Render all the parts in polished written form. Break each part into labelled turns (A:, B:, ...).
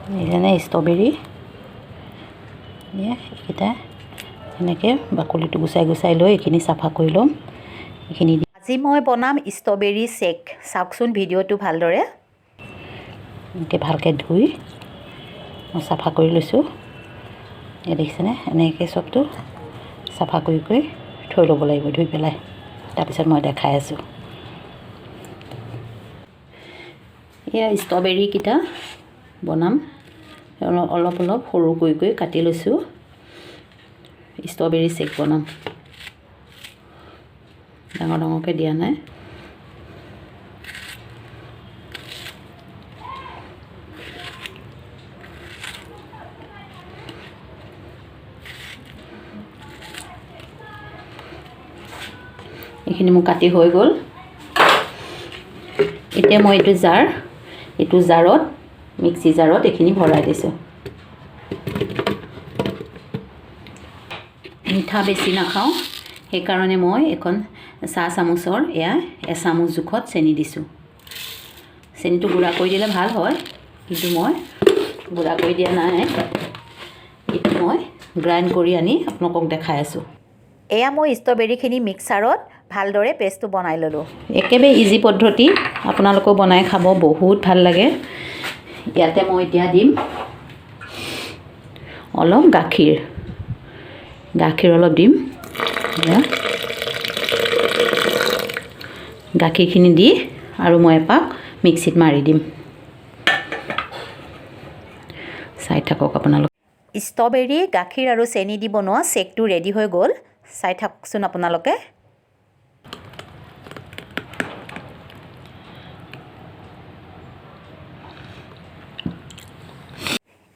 A: এইজনে ষ্ট্ৰবেৰী এইকেইটা এনেকৈ বাকলিটো গুচাই লৈ এইখিনি চাফা কৰি ল'ম। এইখিনি আজি মই বনাম ষ্ট্ৰবেৰী শ্বেক। চাওকচোন ভিডিঅ'টো ভালদৰে। এনেকৈ ভালকৈ ধুই মই চাফা কৰি লৈছোঁ। এই দেখিছেনে, এনেকৈ চবটো চাফা কৰি থৈ ল'ব লাগিব ধুই পেলাই। তাৰপিছত মই দেখাই আছোঁ। এয়া ষ্ট্ৰবেৰীকেইটা বনাম। অলপ সৰু কৰি কাটি লৈছোঁ। ষ্ট্ৰবেৰী শ্বেক বনাম। ডাঙৰকৈ দিয়া নাই। এইখিনি মোৰ কাটি হৈ গ'ল। এতিয়া মই এইটো জাৰত মিক্সি জাৰত এইখিনি ভৰাই দিছোঁ। মিঠা বেছি নাখাওঁ, সেইকাৰণে মই এখন চাহ চামুচৰ এচামুচ জোখত চেনি দিছোঁ। চেনিটো গুড়া কৰি দিলে ভাল হয়, কিন্তু মই গুড়া কৰি দিয়া নাই। এইটো মই গ্ৰাইণ্ড কৰি আনি আপোনালোকক দেখাই আছোঁ। এয়া মই ষ্ট্ৰবেৰীখিনি মিক্সাৰত ভালদৰে পেষ্টটো বনাই ল'লোঁ। একেবাৰে ইজি পদ্ধতি, আপোনালোকেও বনাই খাব, বহুত ভাল লাগে। ইয়াতে মই এতিয়া দিম অলপ গাখীৰ অলপ দিম। গাখীৰখিনি দি আৰু মই এপাক মিক্সিত মাৰি দিম। চাই থাকক আপোনালোকে। ষ্ট্ৰবেৰী, গাখীৰ আৰু চেনি দি বনোৱা শ্বেকটো ৰেডি হৈ গ'ল। চাই থাককচোন আপোনালোকে।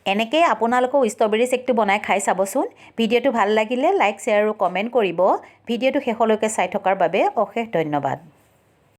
A: এনেকৈ আপোনালোকেও ষ্ট্ৰবেৰী শ্বেকটো বনাই খাই চাবচোন। ভিডিঅ'টো ভাল লাগিলে লাইক, শ্বেয়াৰ আৰু কমেণ্ট কৰিব। ভিডিঅ'টো শেষলৈকে চাই থকাৰ বাবে অশেষ ধন্যবাদ।